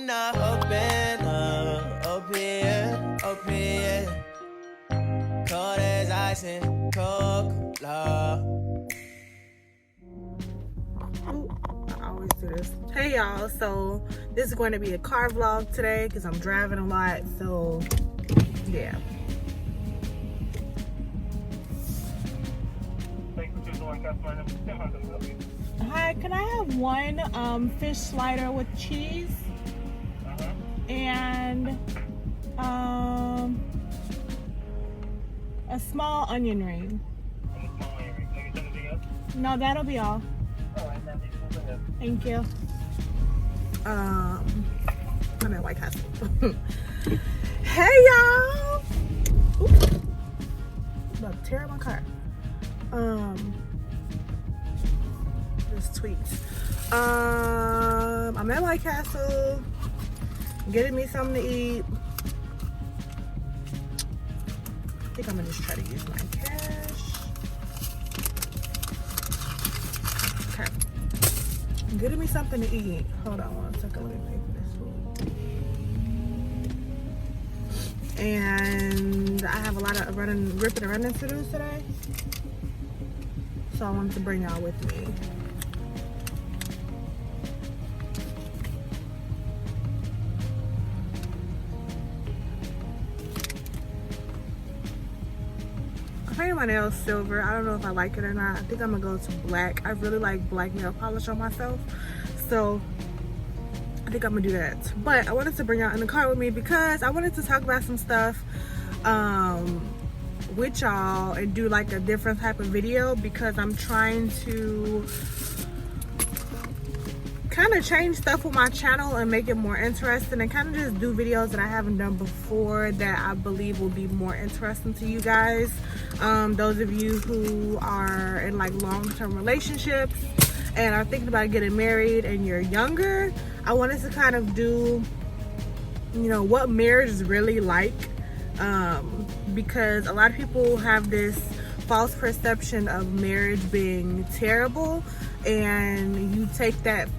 open up, up here. Cold as ice and Coca-Cola. I always do this. Hey y'all, so this is going to be a car vlog today because I'm driving a lot, so yeah. Hi, can I have one fish slider with cheese and a small onion ring? No, that'll be all. Thank you. I'm at White Castle. Hey y'all! Oops. I'm about to tear my car. Just tweets. I'm at White Castle, getting me something to eat. I think I'm gonna just try to use my cash. Okay. Getting me something to eat. Hold on one second, let me pay for this food. And I have a lot of ripping and running to do today. So I wanted to bring y'all with me. I painted my nails silver. I don't know if I like it or not. I think I'm gonna go to black. I really like black nail polish on myself. So I think I'm gonna do that. But I wanted to bring y'all in the car with me because I wanted to talk about some stuff with y'all and do like a different type of video because I'm trying to kind of change stuff with my channel and make it more interesting and kind of just do videos that I haven't done before that I believe will be more interesting to you guys. Those of you who are in like long-term relationships and are thinking about getting married and you're younger, I wanted to kind of do, you know, what marriage is really like, because a lot of people have this false perception of marriage being terrible, and you take that,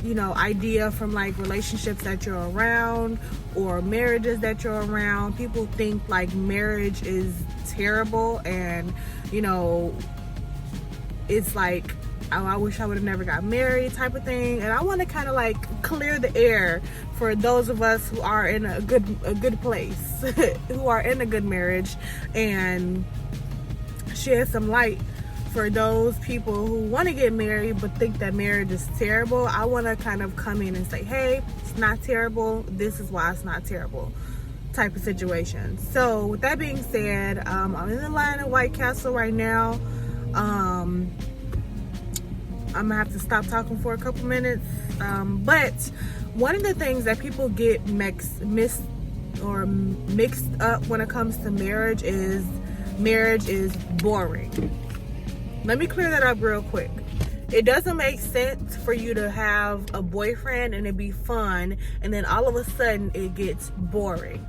you know, idea from like relationships that you're around or marriages that you're around. People think like marriage is terrible and, you know, it's like, oh, I wish I would have never got married type of thing. And I want to kind of like clear the air for those of us who are in a good place, who are in a good marriage, and shed some light for those people who want to get married but think that marriage is terrible. I want to kind of come in and say, hey, it's not terrible. This is why it's not terrible type of situation. So with that being said, I'm in the line at White Castle right now. I'm gonna have to stop talking for a couple minutes. But one of the things that people get mixed up when it comes to marriage is boring. Let me clear that up real quick. It doesn't make sense for you to have a boyfriend and it be fun and then all of a sudden it gets boring.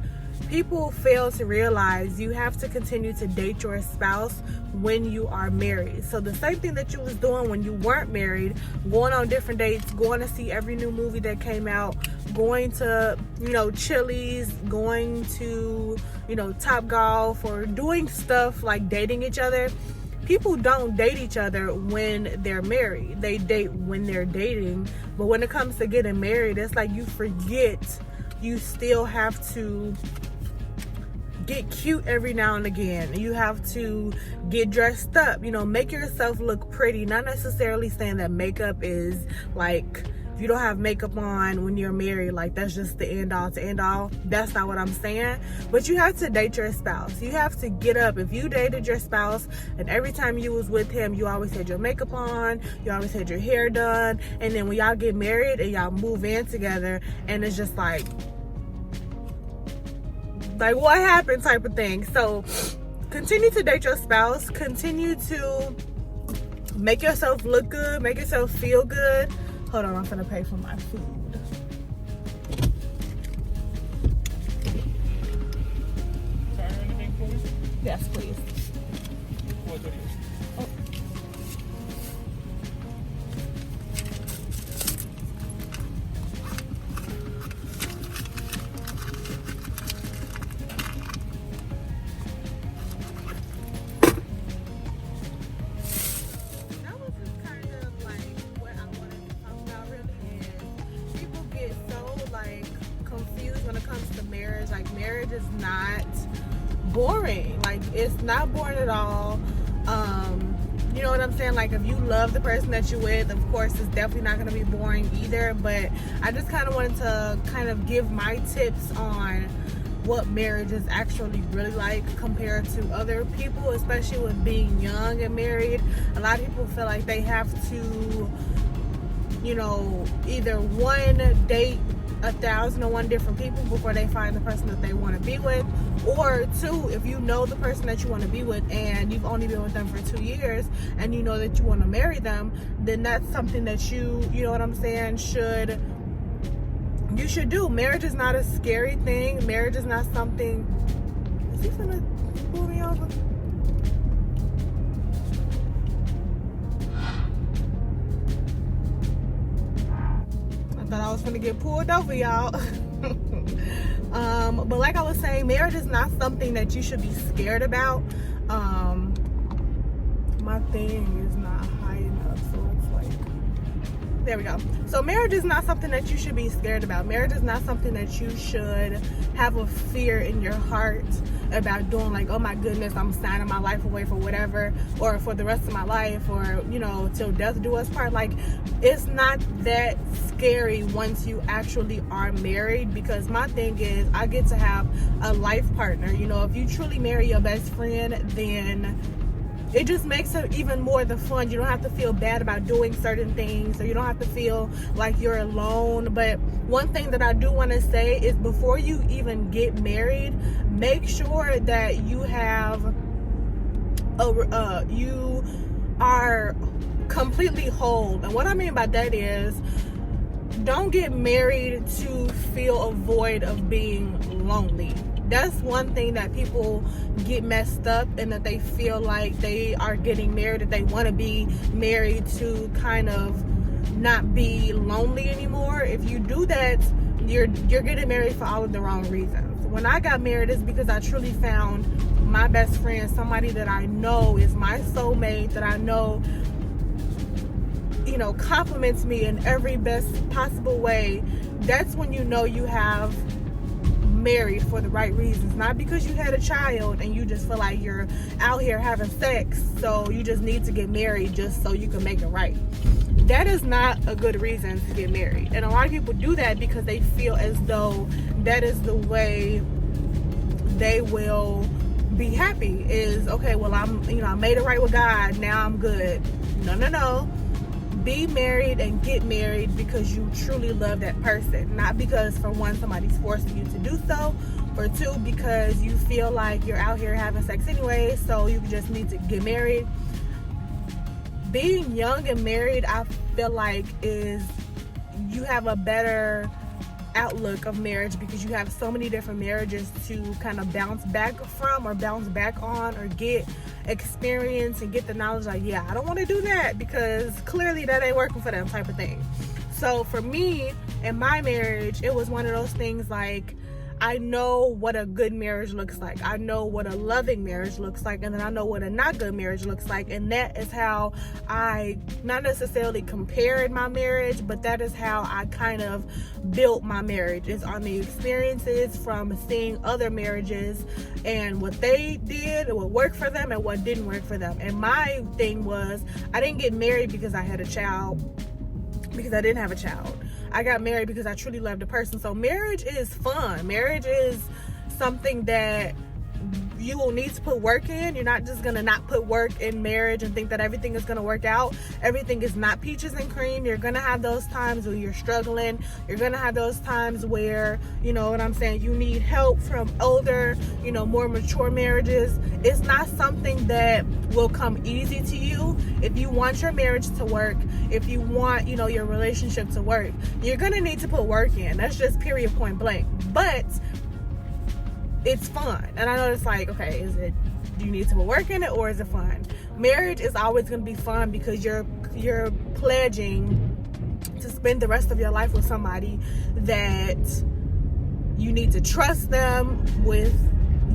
People fail to realize you have to continue to date your spouse when you are married. So the same thing that you was doing when you weren't married, going on different dates, going to see every new movie that came out, going to, you know, Chili's, going to, you know, Top Golf, or doing stuff like dating each other. People don't date each other when they're married. They date when they're dating. But when it comes to getting married, it's like you forget you still have to get cute every now and again. You have to get dressed up, you know, make yourself look pretty. Not necessarily saying that makeup is like, if you don't have makeup on when you're married, like that's just the end all to end all. That's not what I'm saying. But you have to date your spouse. You have to get up. If you dated your spouse and every time you was with him, you always had your makeup on, you always had your hair done, and then when y'all get married and y'all move in together and it's just like what happened type of thing. So continue to date your spouse, continue to make yourself look good, make yourself feel good. Hold on, I'm gonna pay for my food. Anything for you? Yes, please. What it is? Oh. comes to marriage, like marriage is not boring. Like it's not boring at all. You know what I'm saying? Like if you love the person that you're with, of course it's definitely not going to be boring either. But I just kind of wanted to kind of give my tips on what marriage is actually really like compared to other people, especially with being young and married. A lot of people feel like they have to, you know, either one, date 1,001 different people before they find the person that they want to be with, or two, if you know the person that you want to be with and you've only been with them for 2 years and you know that you want to marry them, then that's something that you know what I'm saying, you should do. Marriage is not a scary thing. Marriage is not something. Is he gonna pull me over? I thought I was gonna get pulled over, y'all. But like I was saying, marriage is not something that you should be scared about. My thing is not high enough, so it's like, there we go. So marriage is not something that you should be scared about. Marriage is not something that you should have a fear in your heart about doing, like, oh my goodness, I'm signing my life away for whatever, or for the rest of my life, or, you know, till death do us part. Like, it's not that scary once you actually are married, because my thing is, I get to have a life partner. You know, if you truly marry your best friend, then it just makes it even more the fun. You don't have to feel bad about doing certain things, or you don't have to feel like you're alone. But one thing that I do want to say is, before you even get married, make sure that you have you are completely whole. And what I mean by that is, don't get married to fill a void of being lonely. That's one thing that people get messed up, and that they feel like they are getting married, that they want to be married to kind of not be lonely anymore. If you do that, you're getting married for all of the wrong reasons. When I got married, it's because I truly found my best friend, somebody that I know is my soulmate, that I know, you know, compliments me in every best possible way. That's when you know you have married for the right reasons, not because you had a child and you just feel like you're out here having sex, so you just need to get married just so you can make it right. That is not a good reason to get married. And a lot of people do that because they feel as though that is the way they will be happy, is, okay, well, I made it right with God, now I'm good. No. Be married and get married because you truly love that person, not because, for one, somebody's forcing you to do so, or two, because you feel like you're out here having sex anyway, so you just need to get married. Being young and married, I feel like, is, you have a better outlook of marriage because you have so many different marriages to kind of bounce back from, or bounce back on, or get experience and get the knowledge, like, yeah, I don't want to do that because clearly that ain't working for them, type of thing. So for me, in my marriage, it was one of those things, like, I know what a good marriage looks like. I know what a loving marriage looks like, and then I know what a not good marriage looks like. And that is how I not necessarily compared my marriage, but that is how I kind of built my marriage, is on the experiences from seeing other marriages and what they did, what worked for them and what didn't work for them. And my thing was, I didn't get married because I had a child, because I didn't have a child. I got married because I truly loved the person. So marriage is fun. Marriage is something that you will need to put work in. You're not just gonna not put work in marriage and think that everything is gonna work out. Everything is not peaches and cream. You're gonna have those times where you're struggling. You're gonna have those times where, you know what I'm saying, you need help from older, you know, more mature marriages. It's not something that will come easy to you. If you want your marriage to work, if you want, you know, your relationship to work, you're gonna need to put work in. That's just period, point blank. But it's fun. And I know it's like, okay, do you need to put work in it, or is it fun? Marriage is always going to be fun because you're pledging to spend the rest of your life with somebody that you need to trust them with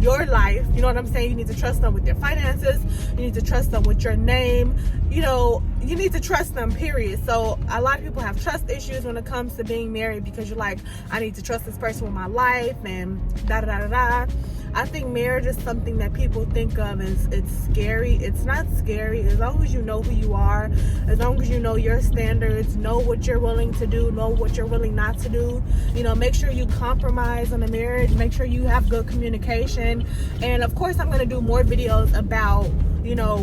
your life. You know what I'm saying? You need to trust them with your finances. You need to trust them with your name. You know, you need to trust them, period. So a lot of people have trust issues when it comes to being married, because you're like, I need to trust this person with my life and da da da da da. I think marriage is something that people think of as it's scary. It's not scary as long as you know who you are, as long as you know your standards, know what you're willing to do, know what you're willing not to do. You know, make sure you compromise on a marriage, make sure you have good communication. And of course, I'm going to do more videos about, you know,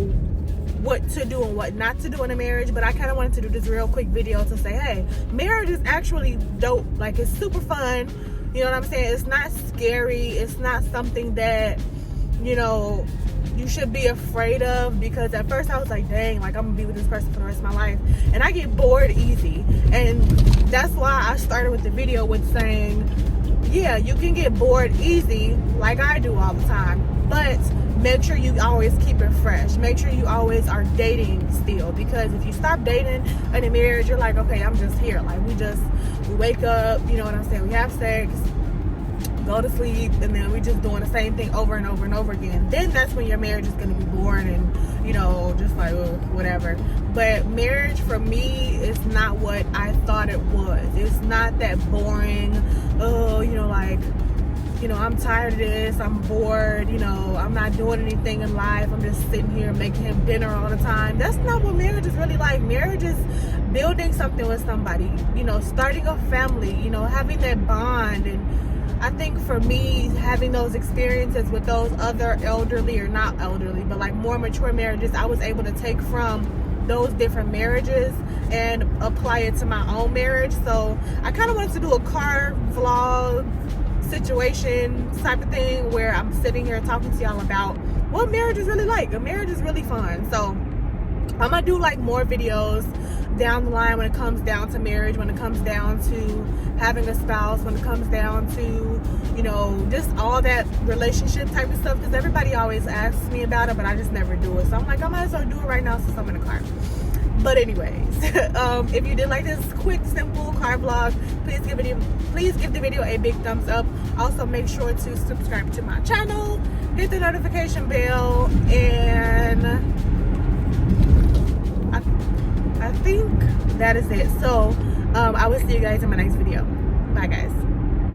what to do and what not to do in a marriage, but I kind of wanted to do this real quick video to say, hey, marriage is actually dope. Like, it's super fun. You know what I'm saying? It's not scary. It's not something that, you know, you should be afraid of, because at first I was like, dang, like I'm gonna be with this person for the rest of my life, and I get bored easy. And that's why I started with the video with saying, yeah, you can get bored easy like I do all the time, but make sure you always keep it fresh. Make sure you always are dating still, because if you stop dating in a marriage, you're like, okay, I'm just here. Like, we wake up, you know what I'm saying, we have sex, go to sleep, and then we just doing the same thing over and over and over again. Then that's when your marriage is going to be boring and, you know, just like, whatever. But marriage for me is not what I thought it was. It's not that boring. Oh, you know, like, you know, I'm tired of this, I'm bored, you know, I'm not doing anything in life, I'm just sitting here making him dinner all the time. That's not what marriage is really like. Marriage is building something with somebody, you know, starting a family, you know, having that bond. And I think for me, having those experiences with those other elderly, or not elderly, but like more mature marriages, I was able to take from those different marriages and apply it to my own marriage. So I kind of wanted to do a car vlog situation type of thing, where I'm sitting here talking to y'all about what marriage is really like. A marriage is really fun. So I'm gonna do like more videos down the line when it comes down to marriage, when it comes down to having a spouse, when it comes down to, you know, just all that relationship type of stuff, because everybody always asks me about it, but I just never do it. So I'm like, I might as well do it right now since I'm in the car. But anyways, if you did like this quick, simple car vlog, please give the video a big thumbs up. Also, make sure to subscribe to my channel, hit the notification bell, and I think that is it. So I will see you guys in my next video. Bye.